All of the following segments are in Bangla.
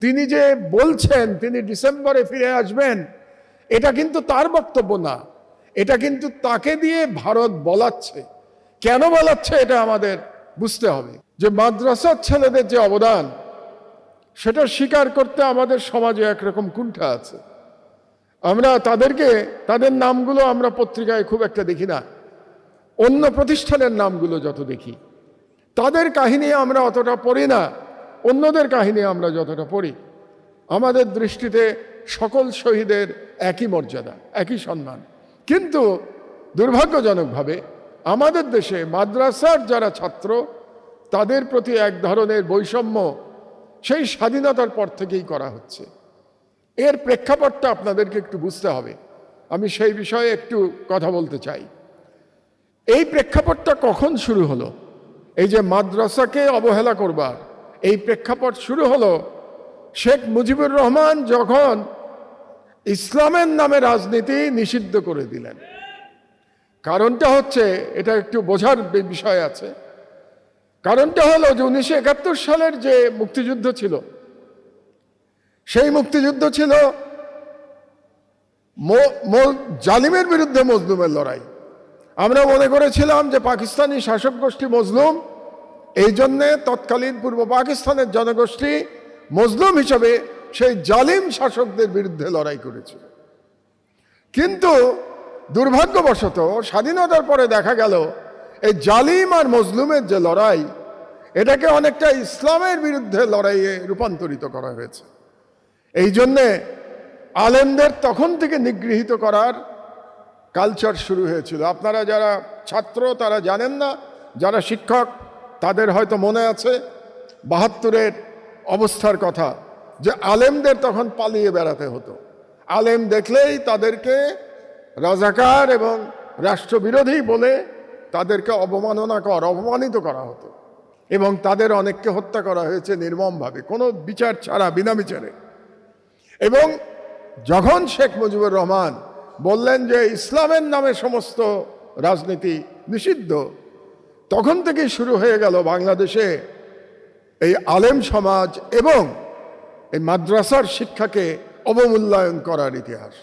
তিনি যে বলছেন তিনি ডিসেম্বরে ফিরে আসবেন, এটা কিন্তু তার বক্তব্য না, এটা কিন্তু তাকে দিয়ে ভারত বলাচ্ছে। কেন বলাচ্ছে এটা আমাদের বুঝতে হবে। যে মাদ্রাসার ছেলেদের যে অবদান, সেটা স্বীকার করতে আমাদের সমাজে একরকম কুণ্ঠা আছে। আমরা তাদের নামগুলো আমরা পত্রিকায় খুব একটা দেখি না, অন্য প্রতিষ্ঠানের নামগুলো যত দেখি। তাদের কাহিনী আমরা অতটা পড়ি না, অন্যদের কাহিনী আমরা যতটা পড়ি। আমাদের দৃষ্টিতে সকল শহীদের একই মর্যাদা, একই সম্মান। কিন্তু দুর্ভাগ্যজনকভাবে আমাদের দেশে মাদ্রাসার যারা ছাত্র, তাদের প্রতি এক ধরনের বৈষম্য সেই স্বাধীনতার পর থেকেই করা হচ্ছে। এর প্রেক্ষাপটটা আপনাদেরকে একটু বুঝতে হবে। আমি সেই বিষয়ে একটু কথা বলতে চাই। এই প্রেক্ষাপটটা কখন শুরু হলো? এই যে মাদ্রাসাকে অবহেলা করবার এই প্রেক্ষাপট শুরু হলো শেখ মুজিবুর রহমান যখন ইসলামের নামে রাজনীতি নিষিদ্ধ করে দিলেন। কারণটা হচ্ছে, এটা একটু বোঝার বিষয় আছে। কারণটা হলো যে 1971 সালের যে মুক্তিযুদ্ধ ছিল, সেই মুক্তিযুদ্ধ ছিল জালিমের বিরুদ্ধে মজলুমের লড়াই। আমরা মনে করেছিলাম যে পাকিস্তানি শাসক গোষ্ঠী মজলুম, এই জন্যে তৎকালীন পূর্ব পাকিস্তানের জনগোষ্ঠী মজলুম হিসাবে সেই জালিম শাসকদের বিরুদ্ধে লড়াই করেছিল। কিন্তু দুর্ভাগ্যবশত স্বাধীনতার পরে দেখা গেল এই জালিম আর মজলুমের যে লড়াই, এটাকে অনেকটা ইসলামের বিরুদ্ধে লড়াইয়ে রূপান্তরিত করা হয়েছে। এই জন্যে আলেমদের তখন থেকে নিগৃহীত করার কালচার শুরু হয়েছিল। আপনারা যারা ছাত্র তারা জানেন না, যারা শিক্ষক তাদের হয়তো মনে আছে 72-এর অবস্থার কথা, যে আলেমদের তখন পালিয়ে বেড়াতে হতো। আলেম দেখলেই তাদেরকে রাজাকার এবং রাষ্ট্রবিরোধী বলে তাদেরকে অপমানিত করা হতো, এবং তাদের অনেককে হত্যা করা হয়েছে নির্মমভাবে, কোনো বিচার ছাড়া, বিনা বিচারে। এবং যখন শেখ মুজিবুর রহমান বললেন যে ইসলামের নামে সমস্ত রাজনীতি নিষিদ্ধ, তখন থেকেই শুরু হয়ে গেল বাংলাদেশে এই আলেম সমাজ এবং এই মাদ্রাসার শিক্ষাকে অবমূল্যায়ন করার ইতিহাস।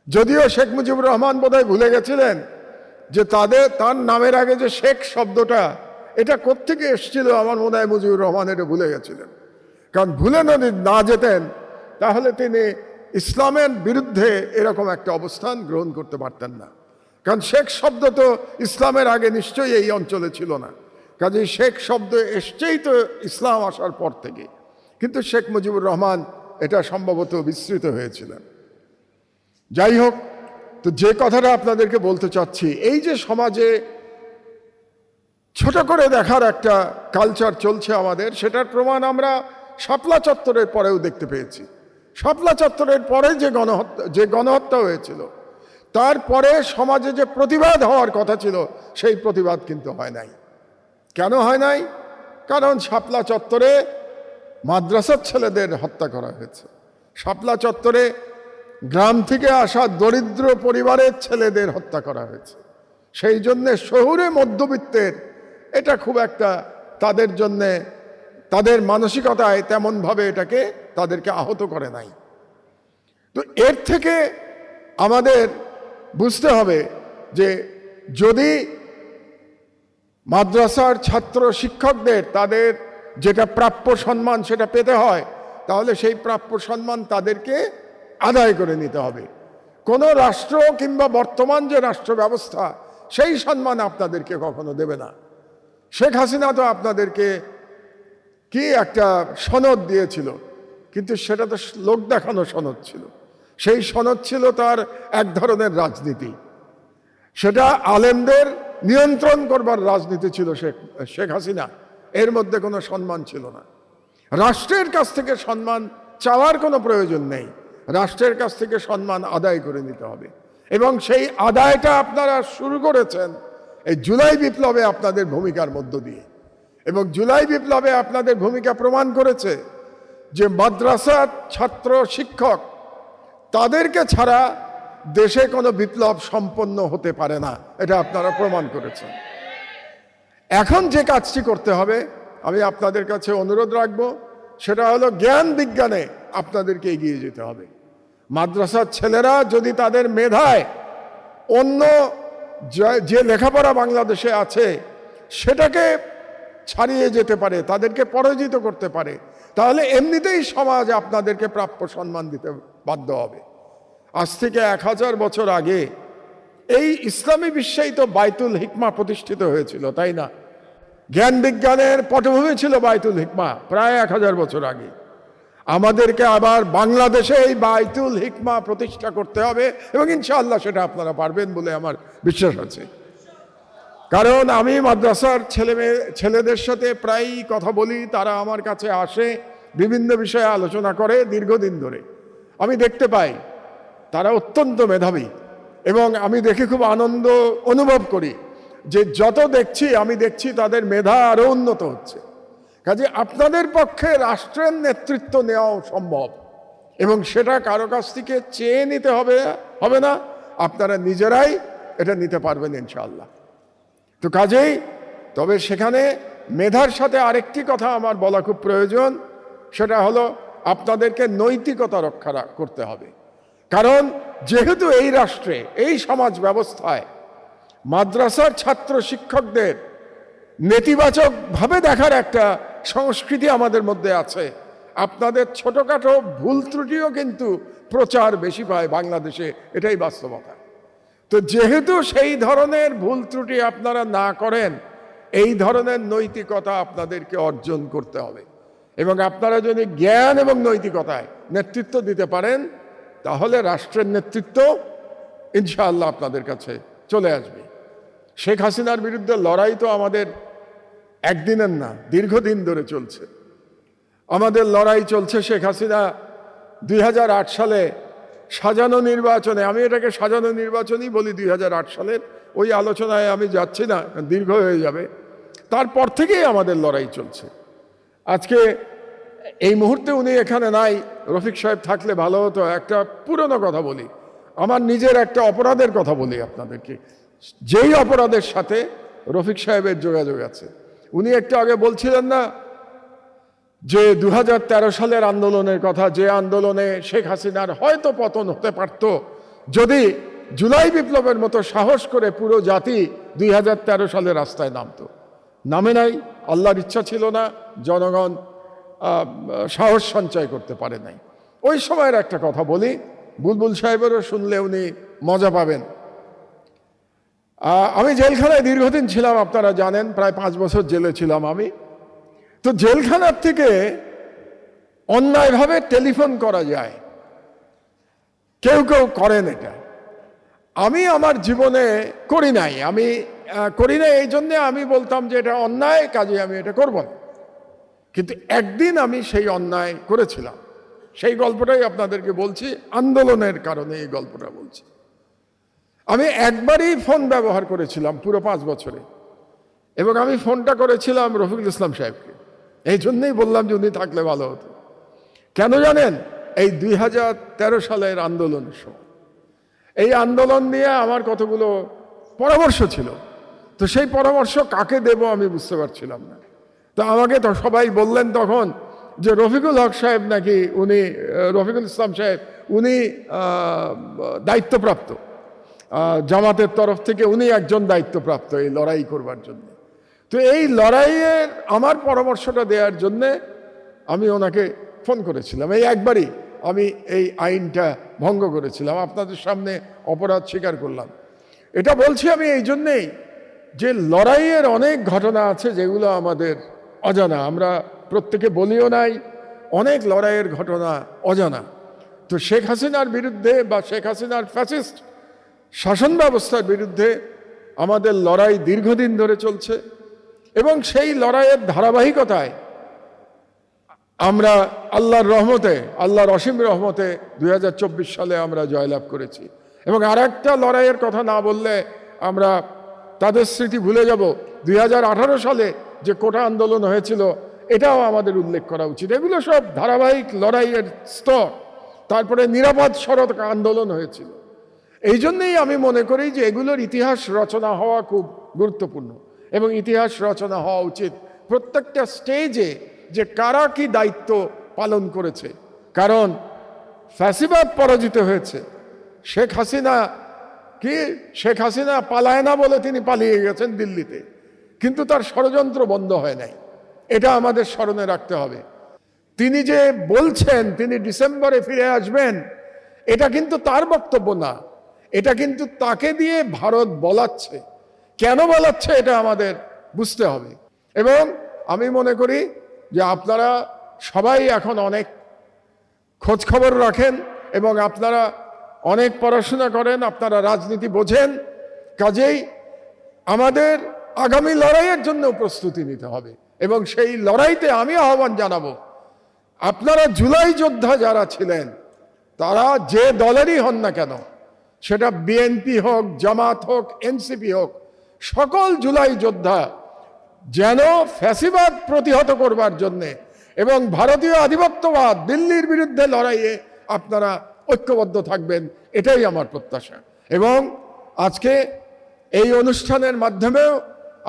যদিও শেখ মুজিবুর রহমান বোধহয় ভুলে গেছিলেন যে তার নামের আগে যে শেখ শব্দটা, এটা কোত্থেকে এসেছিল। আমার মনে হয় মুজিবুর রহমান এটা ভুলে গেছিলেন। কারণ ভুলে না যেতেন তাহলে তিনি ইসলামের বিরুদ্ধে এরকম একটা অবস্থান গ্রহণ করতে পারতেন না। কারণ শেখ শব্দ তো ইসলামের আগে নিশ্চয়ই এই অঞ্চলে ছিল না, কাজেই শেখ শব্দ এসছেই তো ইসলাম আসার পর থেকে। কিন্তু শেখ মুজিবুর রহমান এটা সম্ভবত বিস্মৃত হয়েছিলেন। যাই হোক, তো যে কথাটা আপনাদেরকে বলতে চাচ্ছি, এই যে সমাজে ছোট করে দেখার একটা কালচার চলছে আমাদের, সেটার প্রমাণ আমরা শাপলা চত্বরের পরেও দেখতে পেয়েছি। শাপলা চত্বরের পরে যে গণহত্যা হয়েছিল, তারপরে সমাজে যে প্রতিবাদ হওয়ার কথা ছিল, সেই প্রতিবাদ কিন্তু হয় নাই। কেন হয় নাই? কারণ শাপলা চত্বরে মাদ্রাসার ছেলেদের হত্যা করা হয়েছে। শাপলা চত্বরে গ্রাম থেকে আসা দরিদ্র পরিবারের ছেলেদের হত্যা করা হয়েছে। সেই জন্যে শহুরে মধ্যবিত্তের এটা খুব একটা তাদের জন্যে, তাদের মানসিকতায় তেমনভাবে তাদেরকে আহত করে নাই। তো এর থেকে আমাদের বুঝতে হবে যে যদি মাদ্রাসার ছাত্র শিক্ষকদের তাদের যেটা প্রাপ্য সম্মান সেটা পেতে হয়, তাহলে সেই প্রাপ্য সম্মান তাদেরকে আদায় করে নিতে হবে। কোনো রাষ্ট্র কিংবা বর্তমান যে রাষ্ট্র ব্যবস্থা, সেই সম্মান আপনাদেরকে কখনো দেবে না। শেখ হাসিনা তো আপনাদেরকে কি একটা সনদ দিয়েছিল, কিন্তু সেটা তো লোক দেখানো সনদ ছিল। সেই সনদ ছিল তার এক ধরনের রাজনীতি, সেটা আলেমদের নিয়ন্ত্রণ করবার রাজনীতি ছিল শেখ হাসিনা। এর মধ্যে কোনো সম্মান ছিল না। রাষ্ট্রের কাছ থেকে সম্মান চাওয়ার কোনো প্রয়োজন নেই, রাষ্ট্রের কাছ থেকে সম্মান আদায় করে নিতে হবে। এবং সেই আদায়টা আপনারা শুরু করেছেন এই জুলাই বিপ্লবে আপনাদের ভূমিকার মধ্য দিয়ে। এবং জুলাই বিপ্লবে আপনাদের ভূমিকা প্রমাণ করেছে যে মাদ্রাসার ছাত্র শিক্ষক তাদেরকে ছাড়া দেশে কোনো বিপ্লব সম্পন্ন হতে পারে না, এটা আপনারা প্রমাণ করেছেন। এখন যে কাজটি করতে হবে, আমি আপনাদের কাছে অনুরোধ রাখব সেটা হলো জ্ঞান বিজ্ঞানে আপনাদেরকে এগিয়ে যেতে হবে। মাদ্রাসার ছেলেরা যদি তাদের মেধায় অন্য যে লেখাপড়া বাংলাদেশে আছে সেটাকে ছাড়িয়ে যেতে পারে, তাদেরকে পরাজিত করতে পারে, তাহলে এমনিতেই সমাজ আপনাদেরকে প্রাপ্য সম্মান দিতে বাধ্য হবে। আজ থেকে 1000 বছর আগে এই ইসলামী বিশ্বেই তো বাইতুল হিকমা প্রতিষ্ঠিত হয়েছিল, তাই না? জ্ঞান বিজ্ঞানের পটভূমি ছিল বাইতুল হিকমা প্রায় 1000 বছর আগে। আমাদেরকে আবার বাংলাদেশে এই বাইতুল হিকমা প্রতিষ্ঠা করতে হবে এবং ইনশাআল্লাহ সেটা আপনারা পারবেন বলে আমার বিশ্বাস আছে। কারণ আমি মাদ্রাসার ছেলেদের সাথে প্রায়ই কথা বলি, তারা আমার কাছে আসে, বিভিন্ন বিষয়ে আলোচনা করে দীর্ঘদিন ধরে। আমি দেখতে পাই তারা অত্যন্ত মেধাবী এবং আমি দেখে খুব আনন্দ অনুভব করি যে যত দেখছি আমি দেখছি তাদের মেধা আরও উন্নত হচ্ছে। কাজে আপনাদের পক্ষে রাষ্ট্রের নেতৃত্ব নেওয়াও সম্ভব এবং সেটা কারো কাছ থেকে চেয়ে নিতে হবে না, আপনারা নিজেরাই এটা নিতে পারবেন ইনশাআল্লাহ। তো কাজেই তবে সেখানে মেধার সাথে আরেকটি কথা আমার বলা খুব প্রয়োজন, সেটা হলো আপনাদেরকে নৈতিকতা রক্ষা করতে হবে। কারণ যেহেতু এই রাষ্ট্রে, এই সমাজ ব্যবস্থায় মাদ্রাসার ছাত্র শিক্ষকদের নেতিবাচকভাবে দেখার একটা সংস্কৃতি আমাদের মধ্যে আছে, আপনাদের ছোটোখাটো ভুল ত্রুটিও কিন্তু প্রচার বেশি পায় বাংলাদেশে, এটাই বাস্তবতা। তো যেহেতু সেই ধরনের ভুল ত্রুটি আপনারা না করেন, এই ধরনের নৈতিকতা আপনাদেরকে অর্জন করতে হবে এবং আপনারা যদি জ্ঞান এবং নৈতিকতায় নেতৃত্ব দিতে পারেন তাহলে রাষ্ট্রের নেতৃত্ব ইনশাআল্লাহ আপনাদের কাছে চলে আসবে। শেখ হাসিনার বিরুদ্ধে লড়াই তো আমাদের একদিনের না, দীর্ঘদিন ধরে চলছে। আমাদের লড়াই চলছে। শেখ হাসিনা 2008 সালে সাজানো নির্বাচনে, আমি এটাকে সাজানো নির্বাচনই বলি, 2008 সালের ওই আলোচনায় আমি যাচ্ছি না, দীর্ঘ হয়ে যাবে। তারপর থেকেই আমাদের লড়াই চলছে। আজকে এই মুহূর্তে উনি এখানে নাই, রফিক সাহেব থাকলে ভালো হতো। একটা পুরনো কথা বলি, আমার নিজের একটা অপরাধের কথা বলি আপনাদেরকে, যেই অপরাধের সাথে রফিক সাহেবের যোগাযোগ আছে। উনি একটু আগে বলছিলেন না যে 2013 সালের আন্দোলনের কথা, যে আন্দোলনে শেখ হাসিনার হয়তো পতন হতে পারত যদি জুলাই বিপ্লবের মতো সাহস করে পুরো জাতি 2013 সালে রাস্তায় নামতো। নামে নাই, আল্লাহর ইচ্ছা ছিল না, জনগণ সাহস সঞ্চয় করতে পারে নাই। ওই সময়ের একটা কথা বলি, বুলবুল সাহেবেরও শুনলে উনি মজা পাবেন। আমি জেলখানায় দীর্ঘদিন ছিলাম, আপনারা জানেন, প্রায় 5 বছর জেলে ছিলাম আমি। তো জেলখানার থেকে অন্যায়ভাবে টেলিফোন করা যায়, কেউ কেউ করেন এটা। আমি আমার জীবনে করি নাই, এই জন্যে আমি বলতাম যে এটা অন্যায়, কাজে আমি এটা করব না। কিন্তু একদিন আমি সেই অন্যায় করেছিলাম, সেই গল্পটাই আপনাদেরকে বলছি, আন্দোলনের কারণে এই গল্পটা বলছি। আমি একবারই ফোন ব্যবহার করেছিলাম পুরো 5 বছরে, এবং আমি ফোনটা করেছিলাম রফিকুল ইসলাম সাহেবকে। এই জন্যই বললাম যে উনি থাকলে ভালো হতো। কেন জানেন? এই 2013 সালের আন্দোলনের সময় এই আন্দোলন নিয়ে আমার কতগুলো পরামর্শ ছিল। তো সেই পরামর্শ কাকে দেব আমি বুঝতে পারছিলাম না। তো আমাকে তো সবাই বললেন তখন যে রফিকুল হক সাহেব নাকি, উনি রফিকুল ইসলাম সাহেব, উনি দায়িত্বপ্রাপ্ত, জামাতের তরফ থেকে উনি একজন দায়িত্বপ্রাপ্ত এই লড়াই করবার জন্য। তো এই লড়াইয়ের আমার পরামর্শটা দেওয়ার জন্যে আমি ওনাকে ফোন করেছিলাম। এই একবারই আমি এই আইনটা ভঙ্গ করেছিলাম, আপনাদের সামনে অপরাধ স্বীকার করলাম। এটা বলছি আমি এই জন্যেই যে লড়াইয়ের অনেক ঘটনা আছে যেগুলো আমাদের অজানা, আমরা প্রত্যেকে বলিও নাই, অনেক লড়াইয়ের ঘটনা অজানা। তো শেখ হাসিনার বিরুদ্ধে বা শেখ হাসিনার ফ্যাসিস্ট শাসন ব্যবস্থার বিরুদ্ধে আমাদের লড়াই দীর্ঘদিন ধরে চলছে এবং সেই লড়াইয়ের ধারাবাহিকতায় আমরা আল্লাহর রহমতে, আল্লাহর অসীম রহমতে 2024 সালে আমরা জয়লাভ করেছি। এবং আর একটা লড়াইয়ের কথা না বললে আমরা তাদের স্মৃতি ভুলে যাব। 2018 সালে যে কোটা আন্দোলন হয়েছিল, এটাও আমাদের উল্লেখ করা উচিত। এগুলো সব ধারাবাহিক লড়াইয়ের স্তর। তারপরে নিরাপদ সড়ক আন্দোলন হয়েছিল। এই জন্যেই আমি মনে করি যে এগুলোর ইতিহাস রচনা হওয়া খুব গুরুত্বপূর্ণ এবং ইতিহাস রচনা হওয়া উচিত। প্রত্যেকটা স্টেজে যে কারা কি দায়িত্ব পালন করেছে। কারণ ফ্যাসিবাদ পরাজিত হয়েছে। শেখ হাসিনা পালায় না বলে তিনি পালিয়ে গেছেন দিল্লিতে, কিন্তু তার ষড়যন্ত্র বন্ধ হয় নাই। এটা আমাদের স্মরণে রাখতে হবে। তিনি যে বলছেন তিনি ডিসেম্বরে ফিরে আসবেন, এটা কিন্তু তার বক্তব্য না, এটা কিন্তু তাকে দিয়ে ভারত বলাচ্ছে। কেন বলাচ্ছে এটা আমাদের বুঝতে হবে। এবং আমি মনে করি যে আপনারা সবাই এখন অনেক খোঁজ খবর রাখেন এবং আপনারা অনেক পড়াশোনা করেন, আপনারা রাজনীতি বোঝেন। কাজেই আমাদের আগামী লড়াইয়ের জন্য প্রস্তুতি নিতে হবে এবং সেই লড়াইতে আমি আহ্বান জানাবো, আপনারা জুলাই যোদ্ধা যারা ছিলেন, তারা যে দলেরই হন না কেন, সেটা বিএনপি হোক, জামাত হোক, এনসিপি হোক, সকল জুলাই যোদ্ধা যেন ফ্যাসিবাদ প্রতিহত করবার জন্যে এবং ভারতীয় আধিপত্যবাদ দিল্লির বিরুদ্ধে লড়াইয়ে আপনারা ঐক্যবদ্ধ থাকবেন, এটাই আমার প্রত্যাশা। এবং আজকে এই অনুষ্ঠানের মাধ্যমেও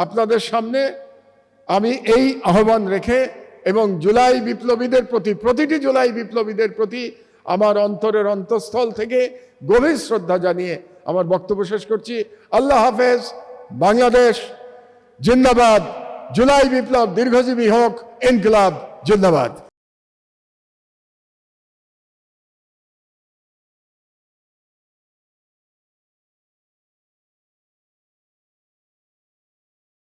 আপনাদের সামনে আমি এই আহ্বান রেখে এবং জুলাই বিপ্লবীদের প্রতি, প্রতিটি জুলাই বিপ্লবীদের প্রতি আমার অন্তরের অন্তঃস্থল থেকে গভীর শ্রদ্ধা জানিয়ে আমার বক্তব্য শেষ করছি। আল্লাহ হাফেজ। বাংলাদেশ জিন্দাবাদ। জুলাই বিপ্লব দীর্ঘজীবী হোক। ইনকিলাব জিন্দাবাদ।